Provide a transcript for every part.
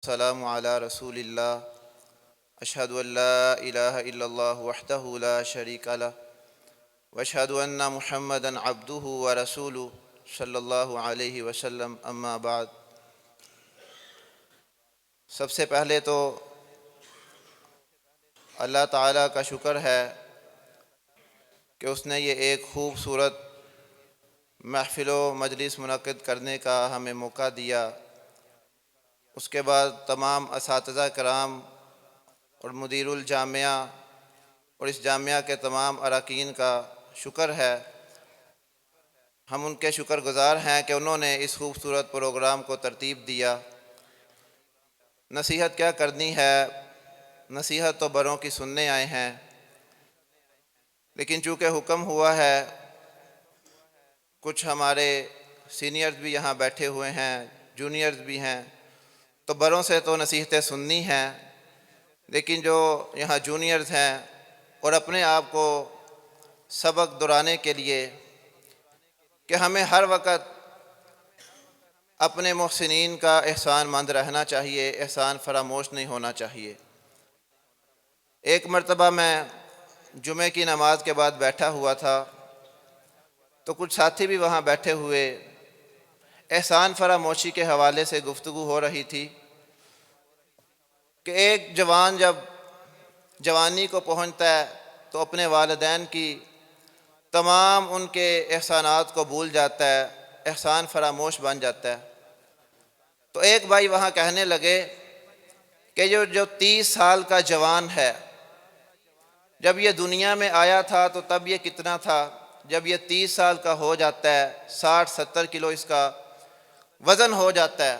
السلام علی رسول اللہ اشہد ان لا الہ الا اللہ وحدہ لا شریک لہ واشہد ان محمدا عبدہ ورسولہ صلی اللہ علیہ وسلم اما بعد۔ سب سے پہلے تو اللہ تعالیٰ کا شکر ہے کہ اس نے یہ ایک خوبصورت محفل و مجلس منعقد کرنے کا ہمیں موقع دیا۔ اس کے بعد تمام اساتذہ کرام اور مدیر الجامعہ اور اس جامعہ کے تمام اراکین کا شکر ہے۔ ہم ان کے شکر گزار ہیں کہ انہوں نے اس خوبصورت پروگرام کو ترتیب دیا۔ نصیحت کیا کرنی ہے، نصیحت تو بڑوں کی سننے آئے ہیں، لیکن چونکہ حکم ہوا ہے، کچھ ہمارے سینئرز بھی یہاں بیٹھے ہوئے ہیں، جونیئرز بھی ہیں، تو بڑوں سے تو نصیحتیں سننی ہیں، لیکن جو یہاں جونیئرز ہیں اور اپنے آپ کو سبق دہرانے کے لیے کہ ہمیں ہر وقت اپنے محسنین کا احسان مند رہنا چاہیے، احسان فراموش نہیں ہونا چاہیے۔ ایک مرتبہ میں جمعہ کی نماز کے بعد بیٹھا ہوا تھا تو کچھ ساتھی بھی وہاں بیٹھے ہوئے، احسان فراموشی کے حوالے سے گفتگو ہو رہی تھی کہ ایک جوان جب جوانی کو پہنچتا ہے تو اپنے والدین کی تمام ان کے احسانات کو بھول جاتا ہے، احسان فراموش بن جاتا ہے۔ تو ایک بھائی وہاں کہنے لگے کہ جو 30 سال کا جوان ہے، جب یہ دنیا میں آیا تھا تو تب یہ کتنا تھا، جب یہ 30 سال کا ہو جاتا ہے، 60-70 کلو اس کا وزن ہو جاتا ہے،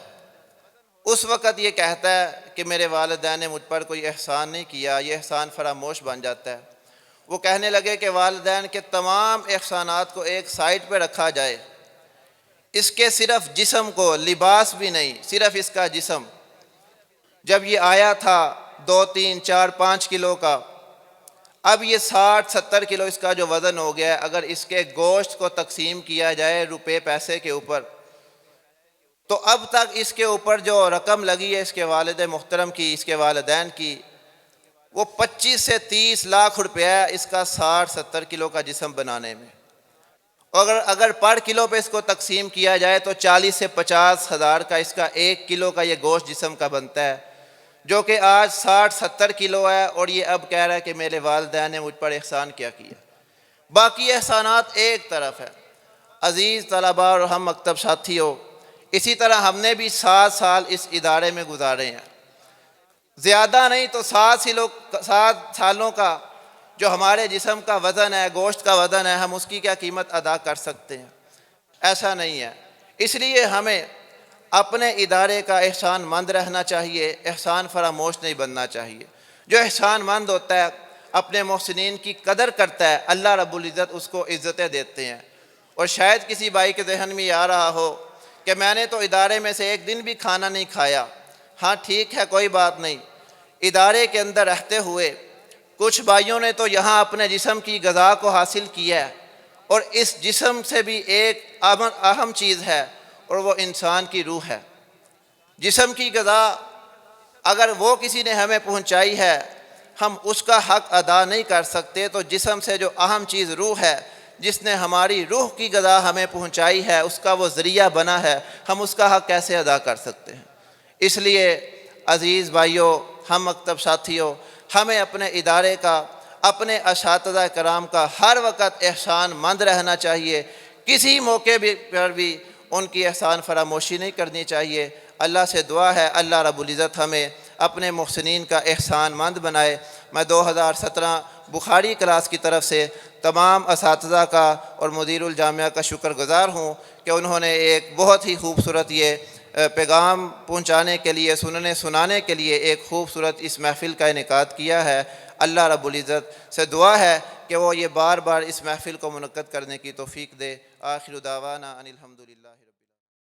اس وقت یہ کہتا ہے کہ میرے والدین نے مجھ پر کوئی احسان نہیں کیا، یہ احسان فراموش بن جاتا ہے۔ وہ کہنے لگے کہ والدین کے تمام احسانات کو ایک سائٹ پہ رکھا جائے، اس کے صرف جسم کو، لباس بھی نہیں، صرف اس کا جسم، جب یہ آیا تھا 2-3-4-5 کلو کا، اب یہ 60-70 کلو اس کا جو وزن ہو گیا ہے، اگر اس کے گوشت کو تقسیم کیا جائے روپے پیسے کے اوپر، تو اب تک اس کے اوپر جو رقم لگی ہے اس کے والد محترم کی، اس کے والدین کی، وہ 25 سے 30 لاکھ روپیہ ہے اس کا 60-70 کلو کا جسم بنانے میں۔ اگر پر کلو پہ اس کو تقسیم کیا جائے تو 40 سے 50 ہزار کا اس کا 1 کلو کا یہ گوشت جسم کا بنتا ہے، جو کہ آج 60-70 کلو ہے، اور یہ اب کہہ رہا ہے کہ میرے والدین نے مجھ پر احسان کیا کیا۔ باقی احسانات ایک طرف ہے۔ عزیز طلباء اور ہم مکتب ساتھیوں، اسی طرح ہم نے بھی 7 سال اس ادارے میں گزارے ہیں، زیادہ نہیں تو 7 سالوں کا جو ہمارے جسم کا وزن ہے، گوشت کا وزن ہے، ہم اس کی کیا قیمت ادا کر سکتے ہیں؟ ایسا نہیں ہے۔ اس لیے ہمیں اپنے ادارے کا احسان مند رہنا چاہیے، احسان فراموش نہیں بننا چاہیے۔ جو احسان مند ہوتا ہے، اپنے محسنین کی قدر کرتا ہے، اللہ رب العزت اس کو عزتیں دیتے ہیں۔ اور شاید کسی بھائی کے ذہن میں یہ آ رہا ہو کہ میں نے تو ادارے میں سے ایک دن بھی کھانا نہیں کھایا۔ ہاں ٹھیک ہے، کوئی بات نہیں، ادارے کے اندر رہتے ہوئے کچھ بھائیوں نے تو یہاں اپنے جسم کی غذا کو حاصل کیا ہے، اور اس جسم سے بھی ایک اہم چیز ہے، اور وہ انسان کی روح ہے۔ جسم کی غذا اگر وہ کسی نے ہمیں پہنچائی ہے، ہم اس کا حق ادا نہیں کر سکتے، تو جسم سے جو اہم چیز روح ہے، جس نے ہماری روح کی غذا ہمیں پہنچائی ہے، اس کا وہ ذریعہ بنا ہے، ہم اس کا حق کیسے ادا کر سکتے ہیں؟ اس لیے عزیز بھائیوں، ہم مکتب ساتھیوں، ہمیں اپنے ادارے کا، اپنے اساتذہ کرام کا ہر وقت احسان مند رہنا چاہیے، کسی موقع پر بھی ان کی احسان فراموشی نہیں کرنی چاہیے۔ اللہ سے دعا ہے اللہ رب العزت ہمیں اپنے محسنین کا احسان مند بنائے۔ میں 2017 بخاری کلاس کی طرف سے تمام اساتذہ کا اور مدیر الجامعہ کا شکر گزار ہوں کہ انہوں نے ایک بہت ہی خوبصورت یہ پیغام پہنچانے کے لیے، سنانے کے لیے ایک خوبصورت اس محفل کا انعقاد کیا ہے۔ اللہ رب العزت سے دعا ہے کہ وہ یہ بار بار اس محفل کو منعقد کرنے کی توفیق دے۔ آخر دعوانا ان الحمدللہ۔